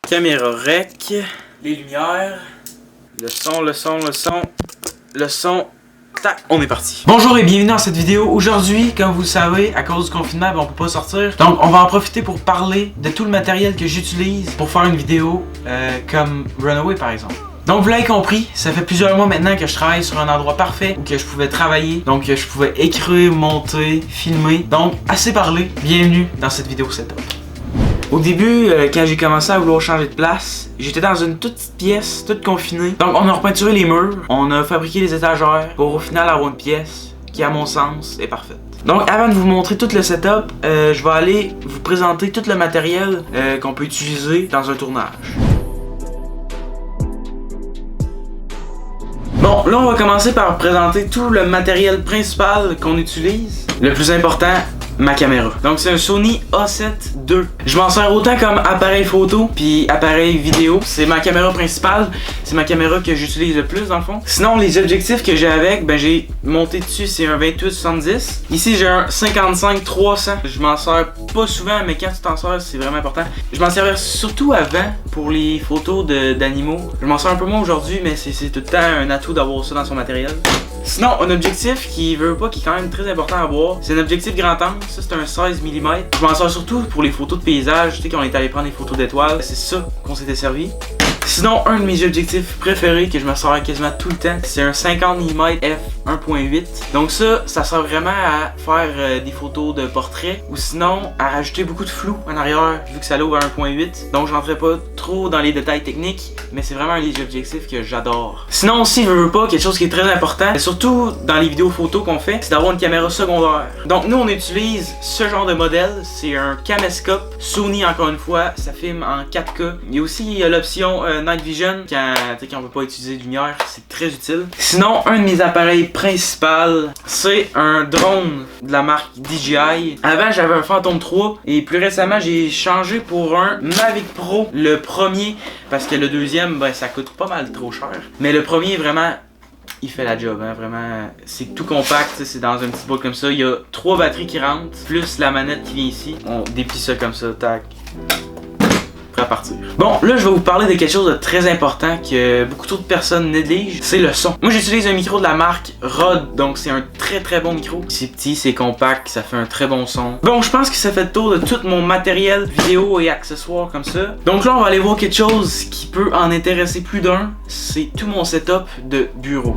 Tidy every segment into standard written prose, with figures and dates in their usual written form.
Caméra rec, les lumières, le son, tac, on est parti. Bonjour et bienvenue dans cette vidéo. Aujourd'hui, comme vous le savez, à cause du confinement, on peut pas sortir. Donc on va en profiter pour parler de tout le matériel que j'utilise pour faire une vidéo comme Runaway par exemple. Donc vous l'avez compris, ça fait plusieurs mois maintenant que je travaille sur un endroit parfait où que je pouvais travailler, donc je pouvais écrire, monter, filmer. Donc assez parlé, bienvenue dans cette vidéo setup. Au début, quand j'ai commencé à vouloir changer de place, j'étais dans une toute petite pièce, toute confinée. Donc on a repeinturé les murs, on a fabriqué les étagères pour au final avoir une pièce qui à mon sens est parfaite. Donc avant de vous montrer tout le setup, je vais aller vous présenter tout le matériel qu'on peut utiliser dans un tournage. Bon, là on va commencer par présenter tout le matériel principal qu'on utilise. Le plus important, ma caméra. Donc c'est un Sony A7 II. Je m'en sers autant comme appareil photo puis appareil vidéo. C'est ma caméra principale, c'est ma caméra que j'utilise le plus dans le fond. Sinon les objectifs que j'ai avec, ben j'ai monté dessus, c'est un 28-70. Ici j'ai un 55-300. Je m'en sers pas souvent, mais quand tu t'en sers, c'est vraiment important. Je m'en servais surtout avant pour les photos d'animaux. Je m'en sers un peu moins aujourd'hui, mais c'est tout le temps un atout d'avoir ça dans son matériel. Sinon, un objectif qui veut pas, qui est quand même très important à avoir, c'est un objectif grand angle. Ça, c'est un 16 mm. Je m'en sers surtout pour les photos de paysage. Tu sais, quand on est allé prendre des photos d'étoiles, c'est ça qu'on s'était servi. Sinon, un de mes objectifs préférés que je me sers quasiment tout le temps, c'est un 50 mm f1.8. Donc ça sert vraiment à faire des photos de portrait ou sinon à rajouter beaucoup de flou en arrière vu que ça l'ouvre à 1.8. Donc je rentrerai pas trop dans les détails techniques, mais c'est vraiment un des objectifs que j'adore. Sinon aussi, je veux pas, quelque chose qui est très important, surtout dans les vidéos photos qu'on fait, c'est d'avoir une caméra secondaire. Donc nous on utilise ce genre de modèle, c'est un caméscope Sony encore une fois, ça filme en 4K. Il y a aussi l'option Night Vision quand on peut pas utiliser de lumière, c'est très utile. Sinon, un de mes appareils principaux, c'est un drone de la marque DJI. Avant, j'avais un Phantom 3 et plus récemment, j'ai changé pour un Mavic Pro, le premier, parce que le deuxième, ben, ça coûte pas mal trop cher. Mais le premier, vraiment, il fait la job, hein, vraiment. C'est tout compact, c'est dans un petit boîte comme ça. Il y a 3 batteries qui rentrent, plus la manette qui vient ici. On déplie ça comme ça, tac. À partir. Bon, là je vais vous parler de quelque chose de très important que beaucoup trop de personnes négligent, c'est le son. Moi j'utilise un micro de la marque Rode, donc c'est un très bon micro. C'est petit, c'est compact, ça fait un très bon son. Bon, je pense que ça fait le tour de tout mon matériel vidéo et accessoires comme ça. Donc là on va aller voir quelque chose qui peut en intéresser plus d'un, c'est tout mon setup de bureau.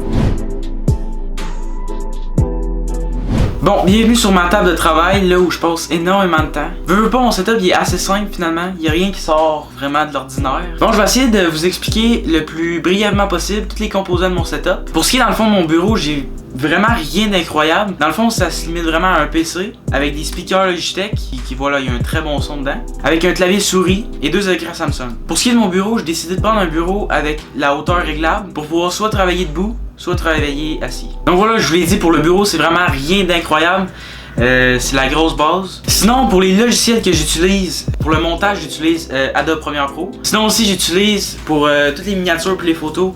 Bon, bienvenue sur ma table de travail, là où je passe énormément de temps. Veux pas, mon setup il est assez simple finalement, il n'y a rien qui sort vraiment de l'ordinaire. Bon, je vais essayer de vous expliquer le plus brièvement possible tous les composants de mon setup. Pour ce qui est dans le fond de mon bureau, j'ai vraiment rien d'incroyable. Dans le fond, ça se limite vraiment à un PC avec des speakers Logitech qui voilà, il y a un très bon son dedans, avec un clavier souris et 2 écrans Samsung. Pour ce qui est de mon bureau, j'ai décidé de prendre un bureau avec la hauteur réglable pour pouvoir soit travailler debout, soit travailler assis. Donc voilà, je vous l'ai dit, pour le bureau, c'est vraiment rien d'incroyable. C'est la grosse base. Sinon, pour les logiciels que j'utilise, pour le montage, j'utilise Adobe Premiere Pro. Sinon aussi, j'utilise pour toutes les miniatures et les photos,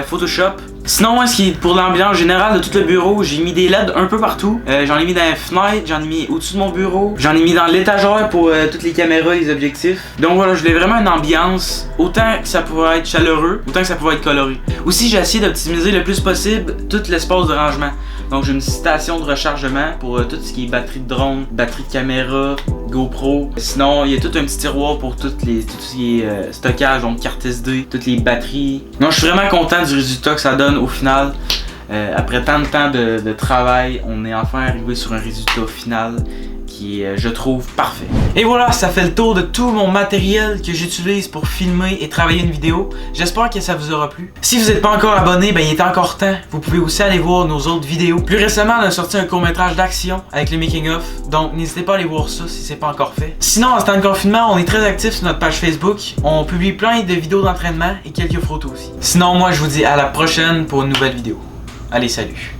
Photoshop. Sinon, pour l'ambiance générale de tout le bureau, j'ai mis des LED un peu partout. J'en ai mis dans les fenêtres, j'en ai mis au-dessus de mon bureau, j'en ai mis dans l'étagère pour toutes les caméras, les objectifs. Donc voilà, je voulais vraiment une ambiance, autant que ça pouvait être chaleureux, autant que ça pouvait être coloré. Aussi, j'ai essayé d'optimiser le plus possible tout l'espace de rangement. Donc j'ai une station de rechargement pour tout ce qui est batterie de drone, batterie de caméra, GoPro. Sinon, il y a tout un petit tiroir pour tout ce qui est stockage, donc carte SD, toutes les batteries. Donc je suis vraiment content du résultat que ça donne au final. Après tant de temps de travail, on est enfin arrivé sur un résultat final qui est, je trouve, parfait. Et voilà, ça fait le tour de tout mon matériel que j'utilise pour filmer et travailler une vidéo. J'espère que ça vous aura plu. Si vous n'êtes pas encore abonné, ben il est encore temps. Vous pouvez aussi aller voir nos autres vidéos. Plus récemment, on a sorti un court-métrage d'action avec le making-of. Donc n'hésitez pas à aller voir ça si c'est pas encore fait. Sinon, en ce temps de confinement, on est très actifs sur notre page Facebook. On publie plein de vidéos d'entraînement et quelques photos aussi. Sinon, moi je vous dis à la prochaine pour une nouvelle vidéo. Allez, salut!